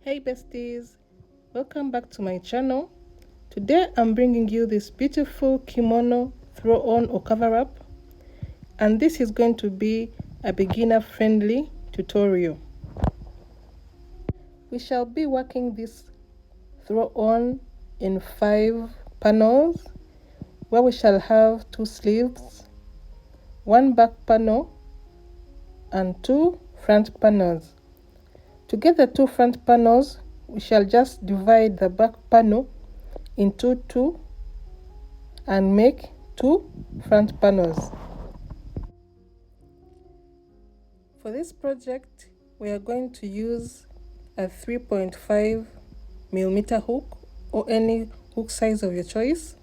Hey besties, welcome back to my channel. Today I'm bringing you this beautiful kimono throw on or cover up, and this is going to be a beginner friendly tutorial. We shall be working this throw on in 5 panels, where we shall have 2 sleeves, 1 back panel and 2 front panels. To get the 2 front panels, we shall just divide the back panel into 2 and make 2 front panels. For this project, we are going to use a 3.5mm hook or any hook size of your choice,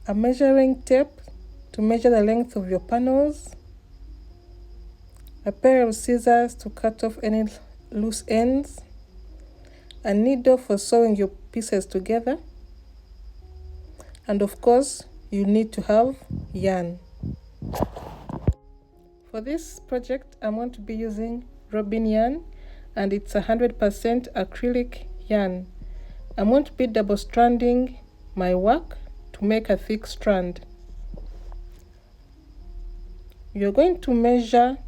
a measuring tape to measure the length of your panels, a pair of scissors to cut off any loose ends, a needle for sewing your pieces together, and of course you need to have yarn. For this project I'm going to be using robin yarn, and it's 100% acrylic yarn. I'm going to be double stranding my work to make a thick strand. You're going to measure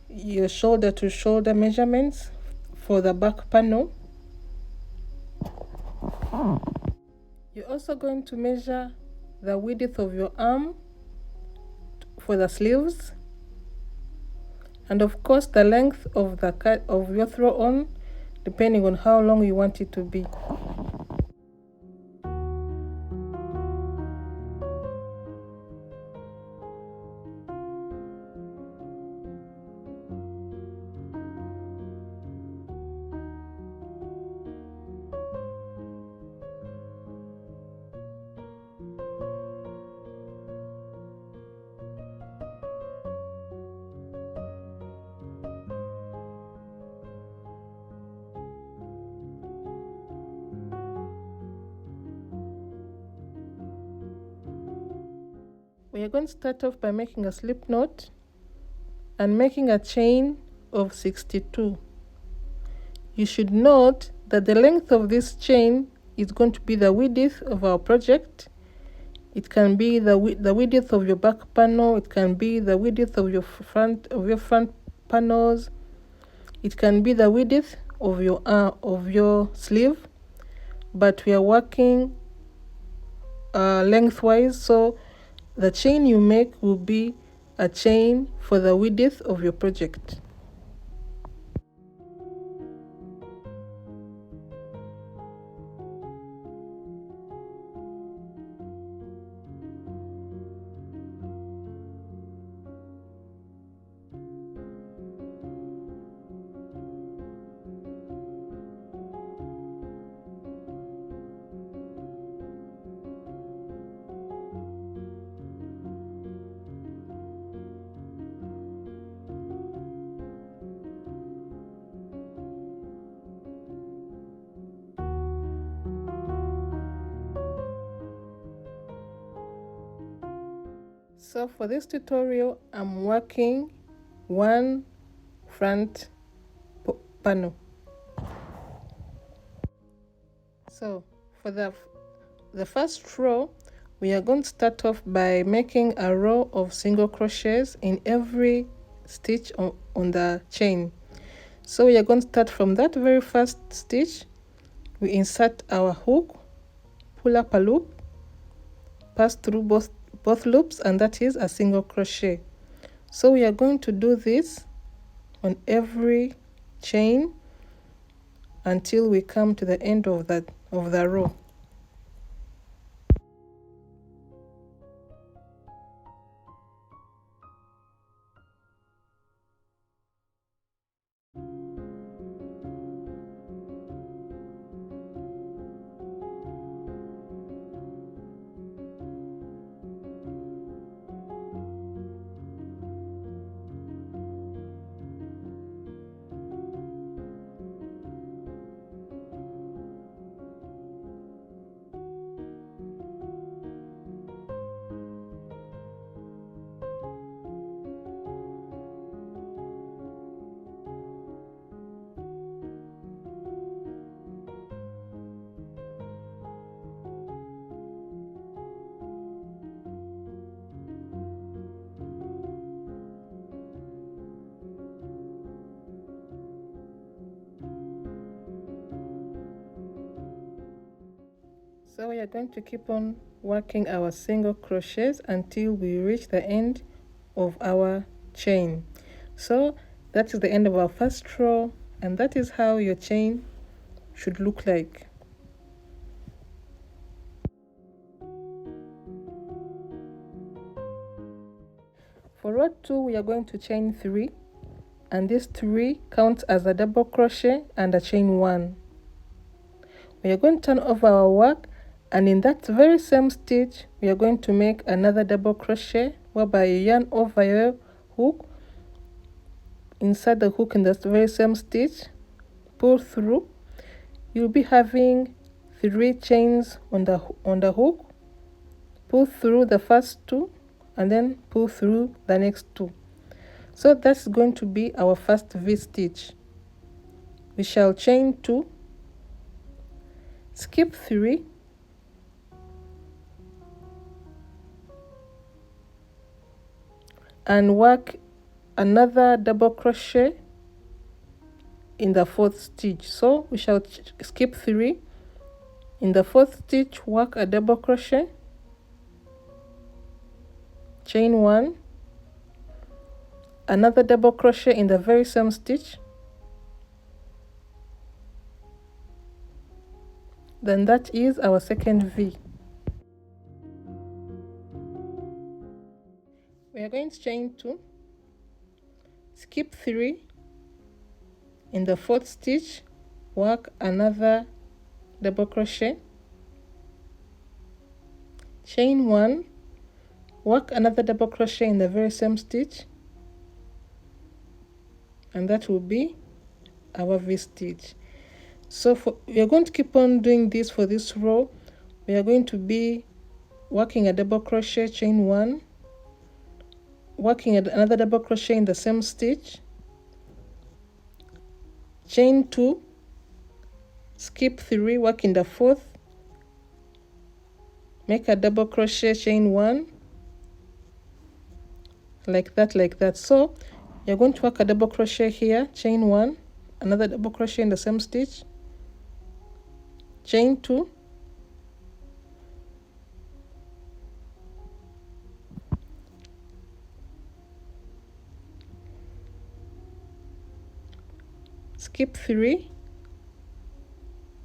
your shoulder to shoulder measurements for the back panel. You're also going to measure the width of your arm for the sleeves, and of course the length of the cut of your throw on, depending on how long you want it to be. We are going to start off by making a slip knot and making a chain of 62. You should note that the length of this chain is going to be the width of our project. It can be the width of your back panel, it can be the width of your front panels, it can be the width of your sleeve, but we are working lengthwise, so the chain you make will be a chain for the width of your project. So for this tutorial, I'm working 1 front panel. So for the first row, we are going to start off by making a row of single crochets in every stitch on the chain. So we are going to start from that very first stitch. We insert our hook, pull up a loop, pass through both loops, and that is a single crochet. So we are going to do this on every chain until we come to the end of the row. So we are going to keep on working our single crochets until we reach the end of our chain. So that is the end of our first row, and that is how your chain should look like. For row 2 we are going to chain 3, and this 3 counts as a double crochet and a chain 1. We are going to turn over our work, and in that very same stitch we are going to make another double crochet, whereby you yarn over your hook, inside the hook in that very same stitch, pull through. You'll be having 3 chains on the hook. Pull through the first 2 and then pull through the next 2. So that's going to be our first V stitch. We shall chain 2, skip 3, and work another double crochet in the 4th stitch. So we shall skip 3, in the 4th stitch work a double crochet, chain 1, another double crochet in the very same stitch, then that is our second V. We are going to chain 2, skip 3, in the 4th stitch work another double crochet, chain 1, work another double crochet in the very same stitch, and that will be our V stitch. So we are going to keep on doing this for this row. We are going to be working a double crochet, chain 1, working another double crochet in the same stitch, chain 2, skip 3, work in the 4th, make a double crochet, chain 1, like that. So you're going to work a double crochet here, chain 1, another double crochet in the same stitch, chain 2, skip 3,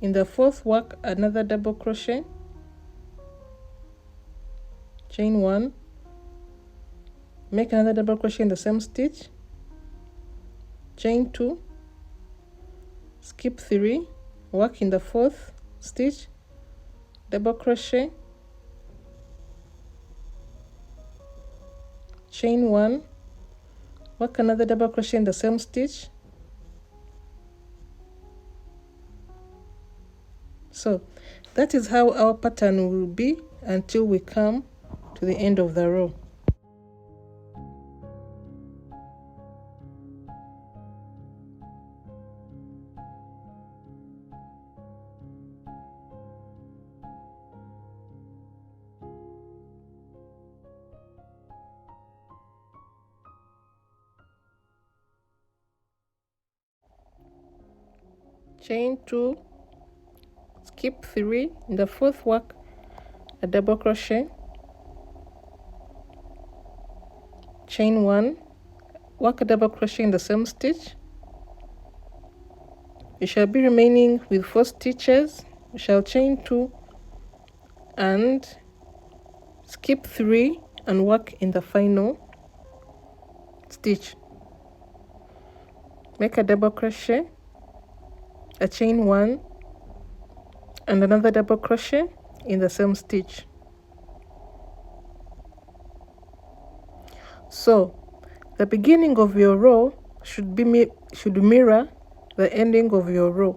in the 4th work another double crochet, chain 1, make another double crochet in the same stitch, chain 2, skip 3, work in the 4th stitch, double crochet, chain 1, work another double crochet in the same stitch. So that is how our pattern will be until we come to the end of the row. Chain 2, skip 3, in the 4th work a double crochet, chain 1, work a double crochet in the same stitch. You shall be remaining with 4 stitches. We shall chain 2 and skip 3 and work in the final stitch. Make a double crochet, a chain 1, and another double crochet in the same stitch. So the beginning of your row should mirror the ending of your row.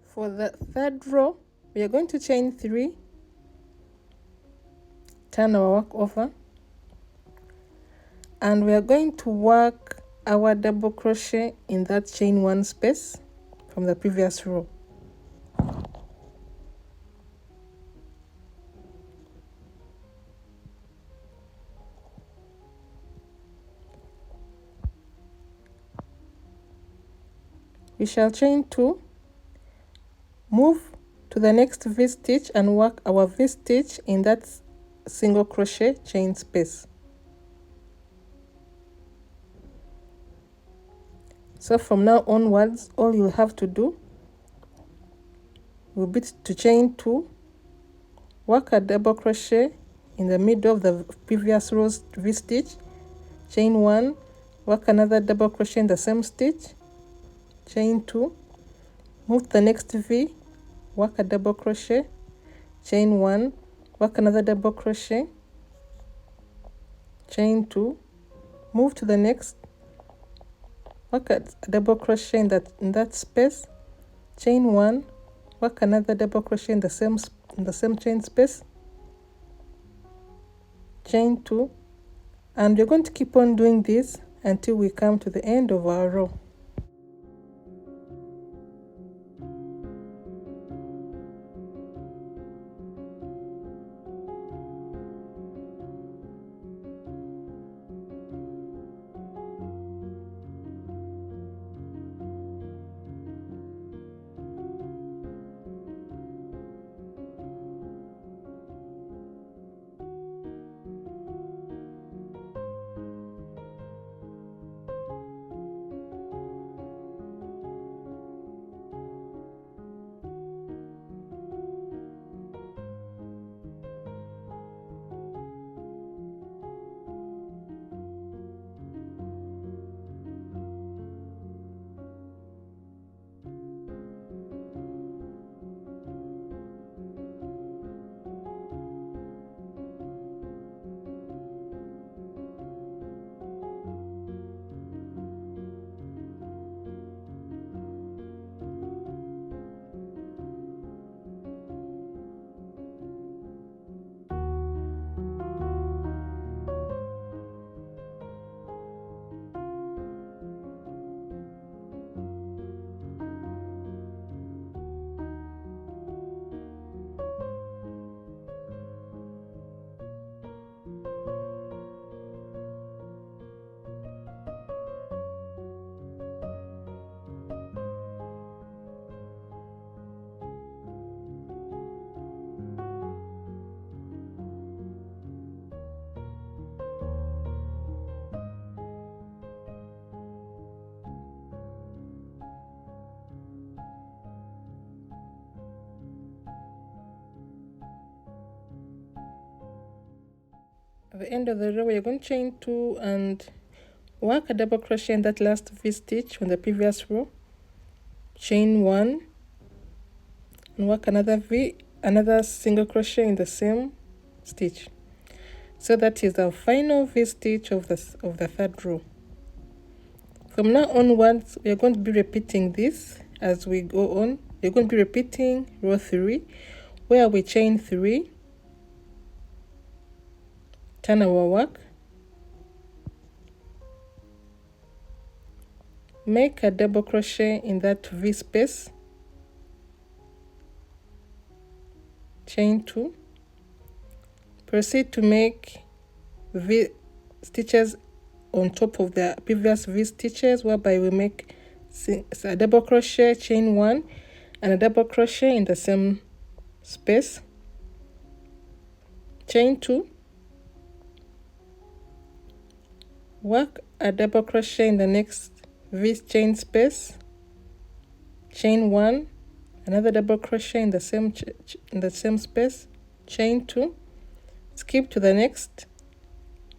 For the 3rd row, we are going to chain 3, turn our work over, and we are going to work our double crochet in that chain 1 space from the previous row. we shall chain 2, move to the next V stitch and work our V stitch in that single crochet chain space. So from now onwards, all you'll have to do will be to chain 2, work a double crochet in the middle of the previous row's V stitch, chain 1, work another double crochet in the same stitch, chain 2, move to the next V, work a double crochet, chain 1, work another double crochet, chain 2, move to the next, work a double crochet in that space, chain 1, work another double crochet in the same chain space, chain 2, and we're going to keep on doing this until we come to the end of our row. At the end of the row, we're going to chain 2 and work a double crochet in that last V stitch on the previous row, chain 1, and work another single crochet in the same stitch. So that is our final V stitch of the third row. From now onwards, we are going to be repeating this as we go on. We're going to be repeating row 3, where we chain 3, turn our work, make a double crochet in that V space, chain 2, proceed to make V stitches on top of the previous V stitches, whereby we make a double crochet, chain 1, and a double crochet in the same space, chain 2, work a double crochet in the next V chain space, chain 1, another double crochet in the same space, chain 2, skip to the next,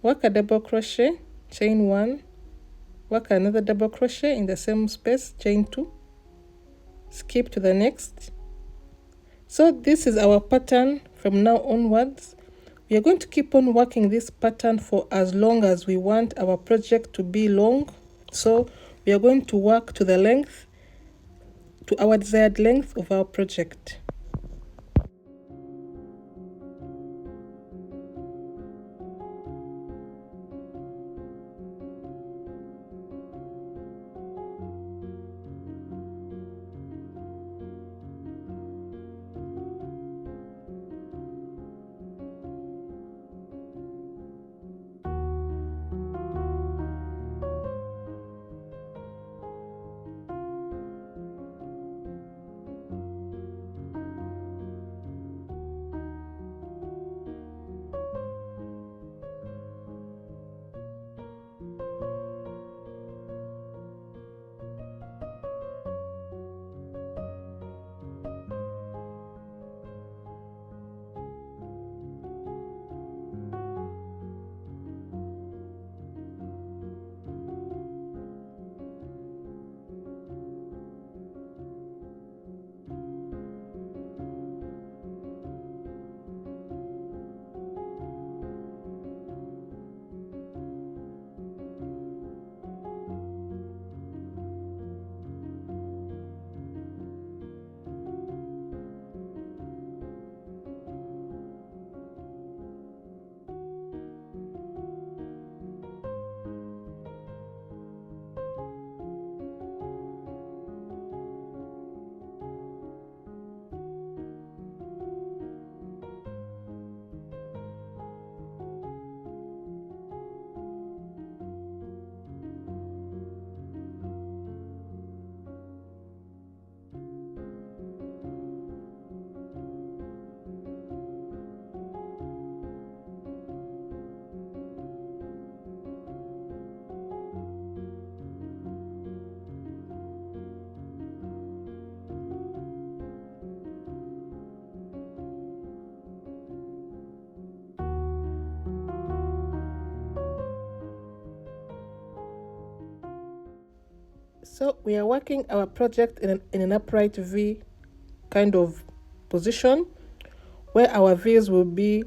work a double crochet, chain 1, work another double crochet in the same space, chain 2, skip to the next. So this is our pattern from now onwards. We are going to keep on working this pattern for as long as we want our project to be long. So we are going to work to our desired length of our project. So we are working our project in an upright V kind of position where our V's will be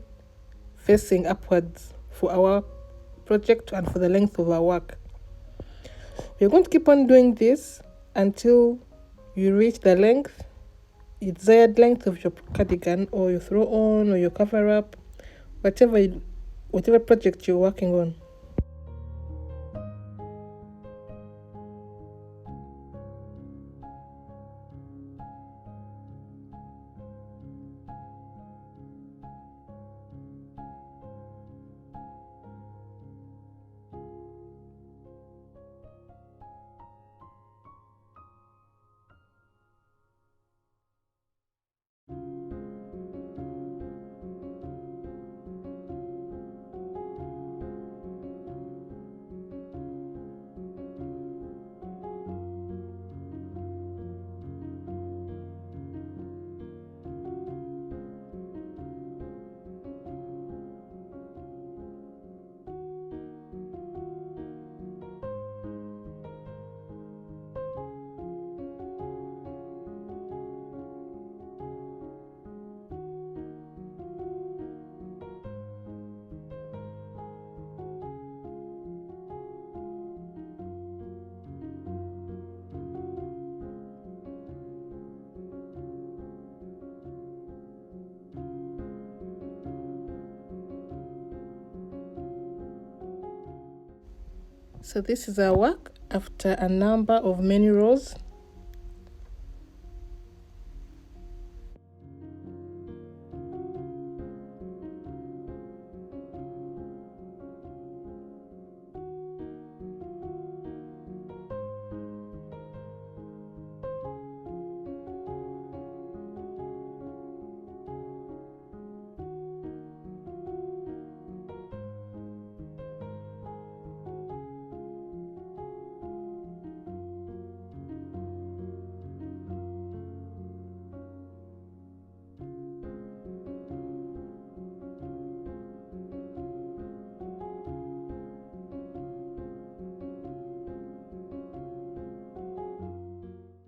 facing upwards for our project and for the length of our work. We're going to keep on doing this until you reach the desired length of your cardigan or your throw on or your cover up, whatever project you're working on. So this is our work after a number of many rows.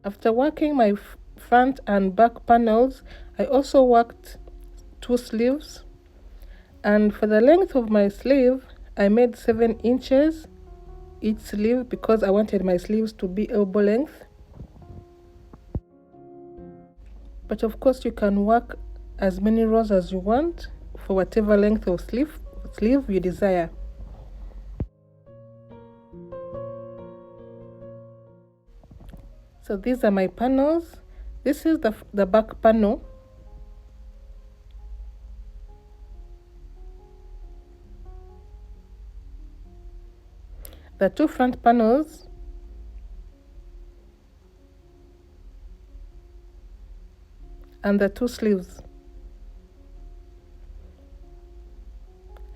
After working my front and back panels, I also worked 2 sleeves, and for the length of my sleeve I made 7 inches each sleeve because I wanted my sleeves to be elbow length. But of course you can work as many rows as you want for whatever length of sleeve you desire. So these are my panels. This is the back panel. The 2 front panels, and the 2 sleeves.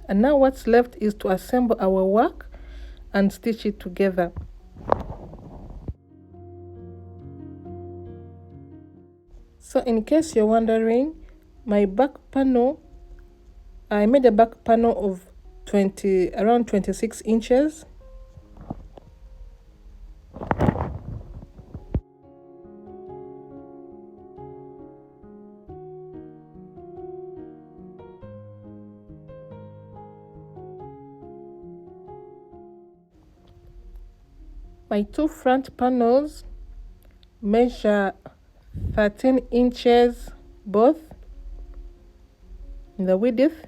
And now what's left is to assemble our work and stitch it together. So in case you're wondering, my back panel, I made a back panel of around 26 inches. My 2 front panels measure 13 inches both in the width,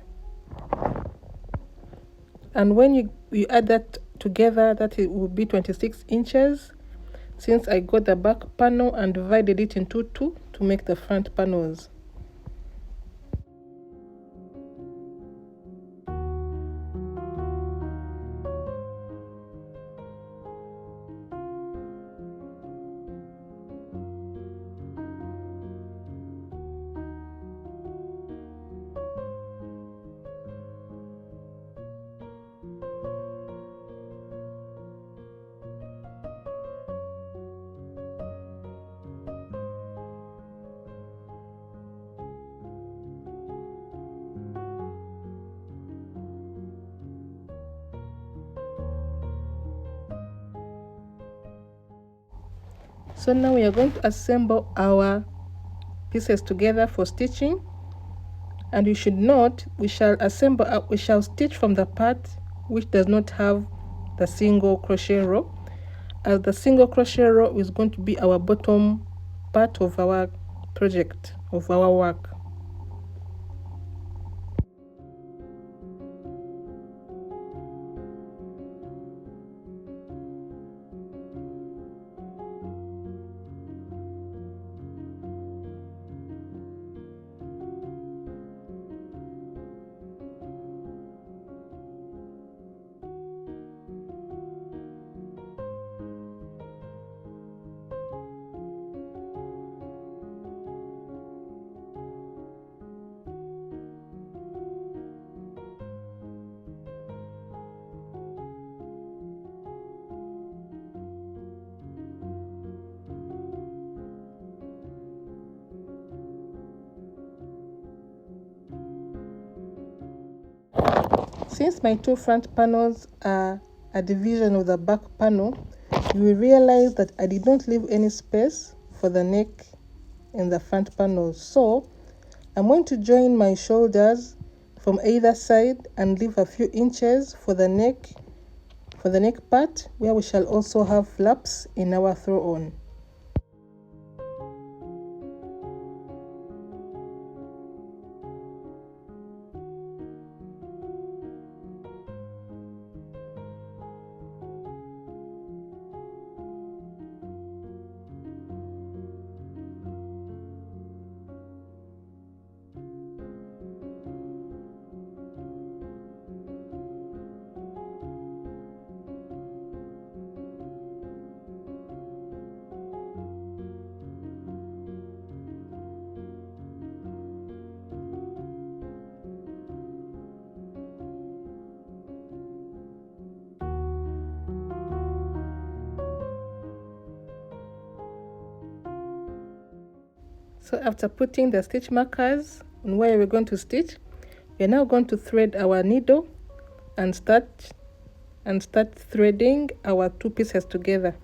and when you add that together, that it will be 26 inches, since I got the back panel and divided it into 2 to make the front panels. So now we are going to assemble our pieces together for stitching. And you should note, we shall stitch from the part which does not have the single crochet row, as the single crochet row is going to be our bottom part of our project, of our work. Since my two front panels are a division of the back panel, you will realize that I did not leave any space for the neck in the front panel. So I'm going to join my shoulders from either side and leave a few inches for the neck part, where we shall also have flaps in our throw on. So after putting the stitch markers on where we're going to stitch, we're now going to thread our needle and start threading our two pieces together.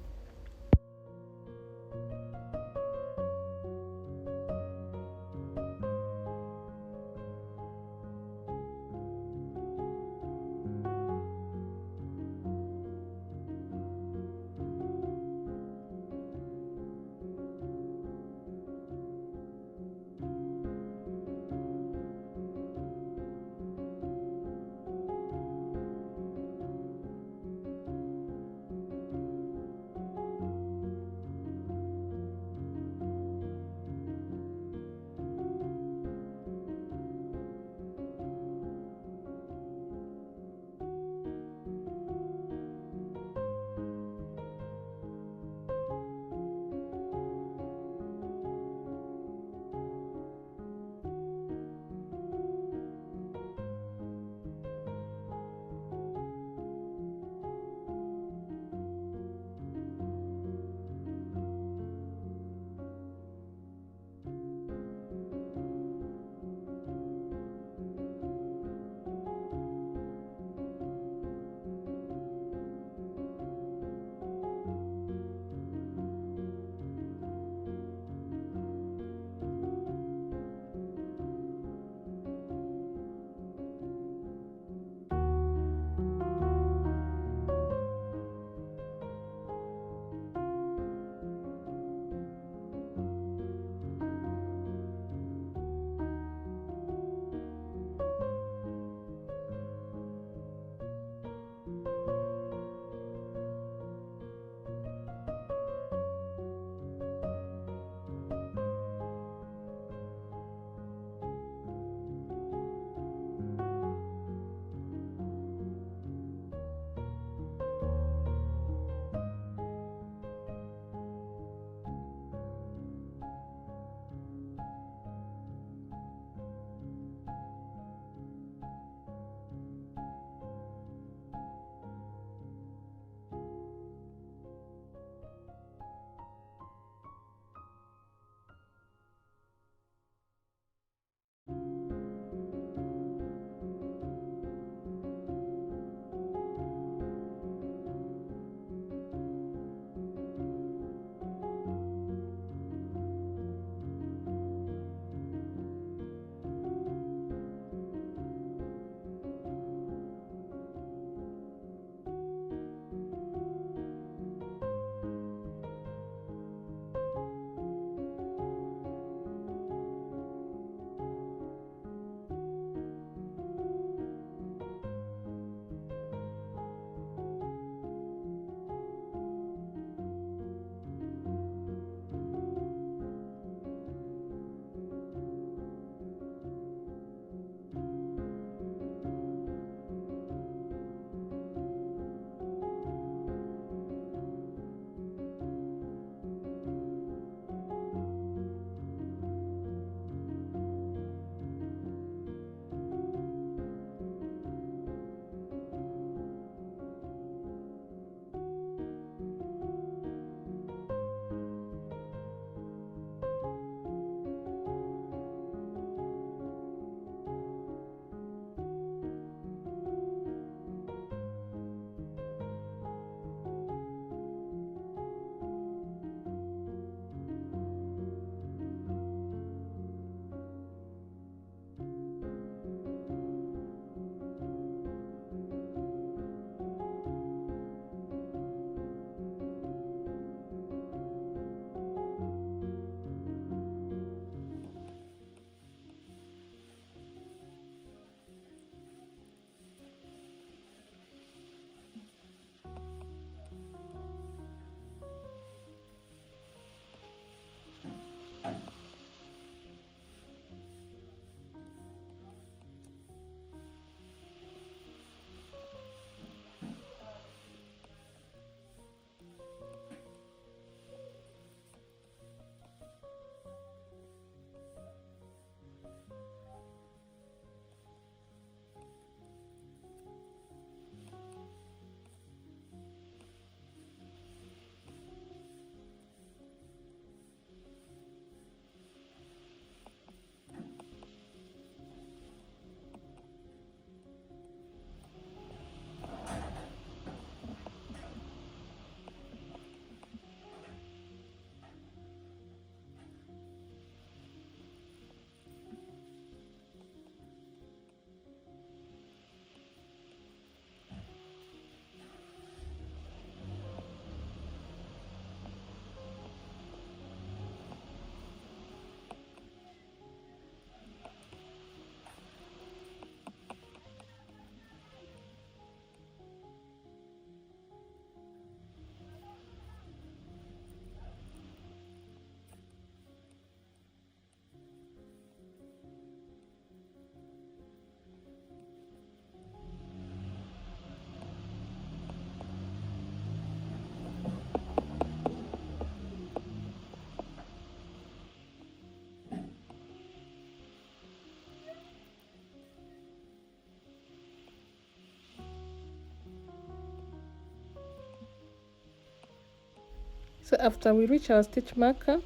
So after we reach our stitch marker,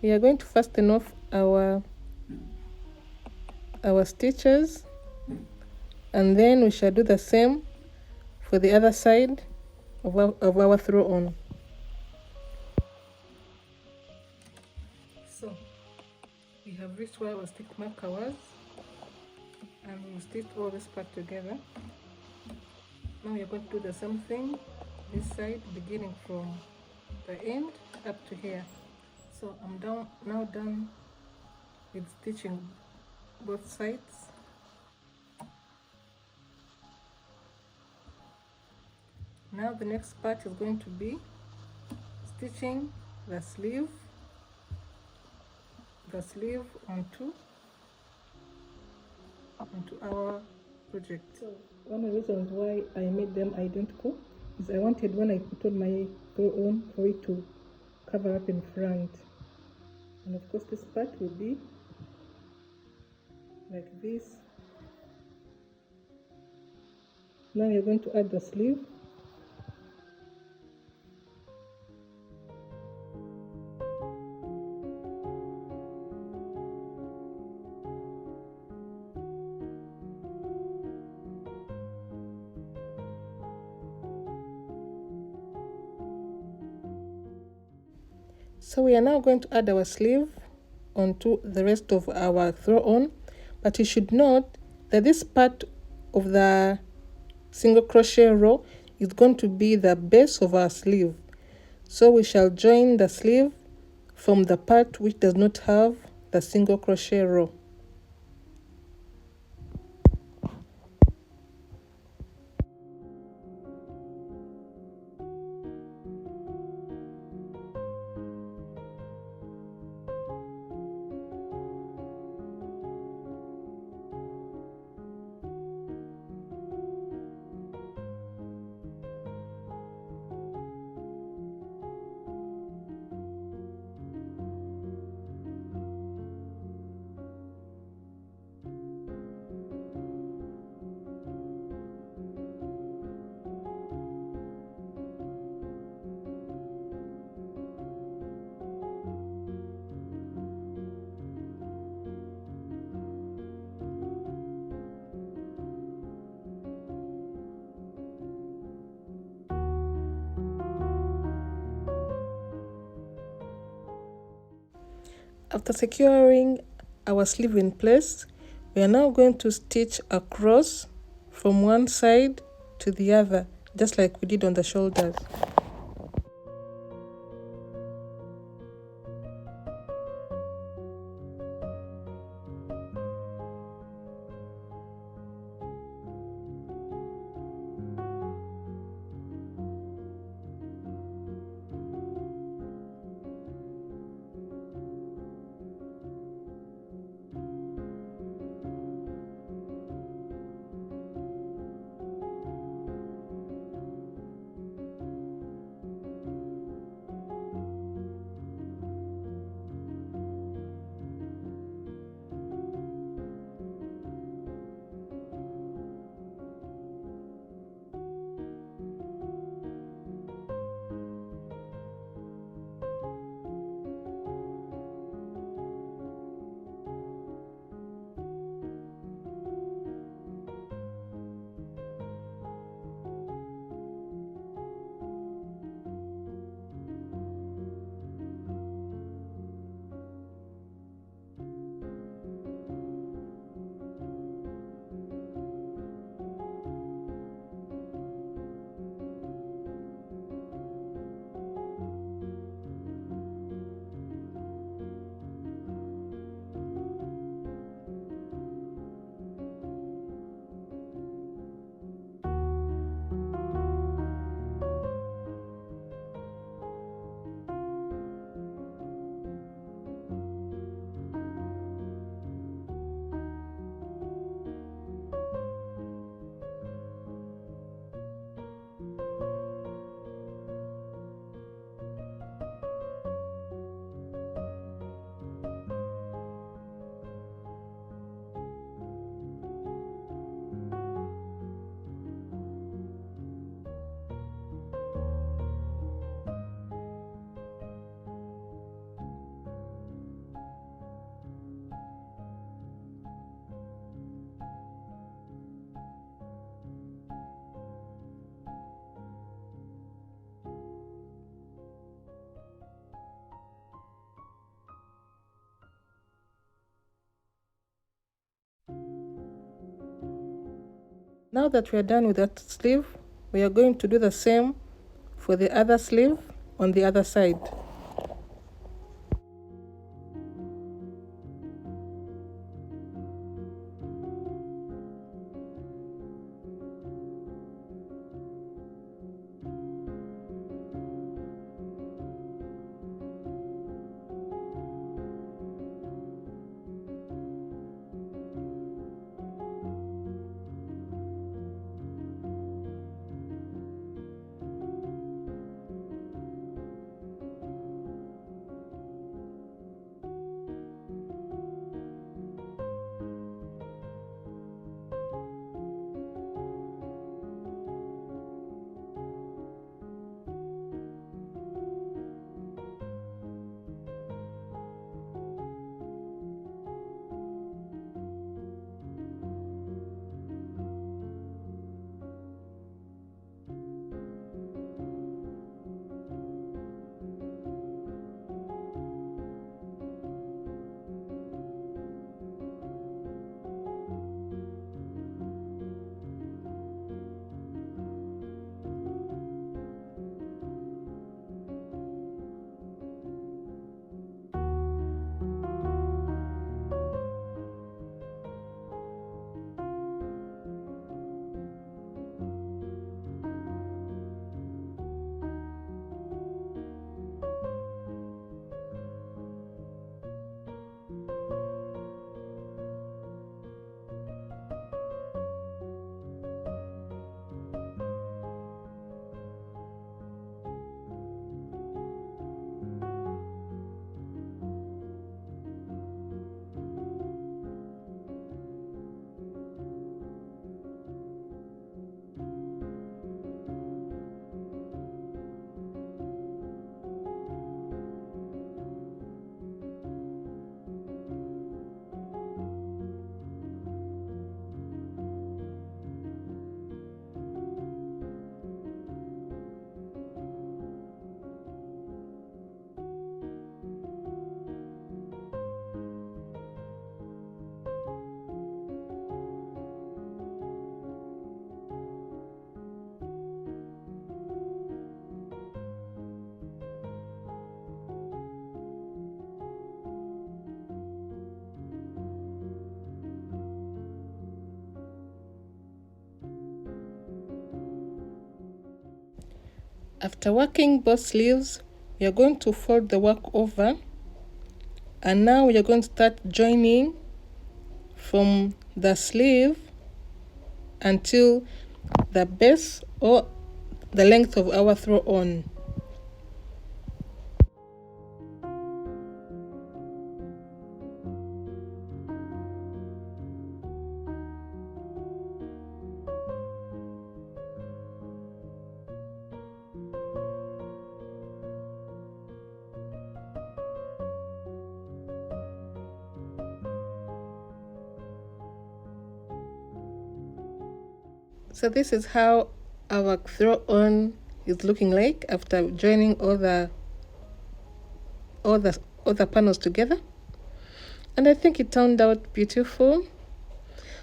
we are going to fasten off our stitches, and then we shall do the same for the other side of our throw on. So we have reached where our stitch marker was, and we stitched all this part together. Now we are going to do the same thing this side, beginning from the end up to here. So I'm now done with stitching both sides. Now the next part is going to be stitching the sleeve onto our project. So one of the reasons why I made them identical is I wanted, when I put on my throw on, for it to cover up in front. And of course this part will be like this. Now you're going to add the sleeve. So we are now going to add our sleeve onto the rest of our throw on, but you should note that this part of the single crochet row is going to be the base of our sleeve. So we shall join the sleeve from the part which does not have the single crochet row. After securing our sleeve in place, we are now going to stitch across from one side to the other, just like we did on the shoulders. Now that we are done with that sleeve, we are going to do the same for the other sleeve on the other side. After working both sleeves, we are going to fold the work over, and now we are going to start joining from the sleeve until the base or the length of our throw on. So this is how our throw on is looking like after joining all the panels together, and I think it turned out beautiful.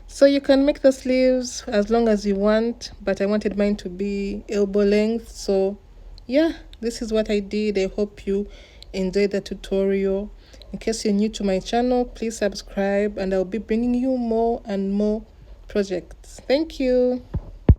So you can make the sleeves as long as you want, but I wanted mine to be elbow length. So yeah, this is what I did. I hope you enjoyed the tutorial. In case you're new to my channel, please subscribe, and I'll be bringing you more and more projects. Thank you.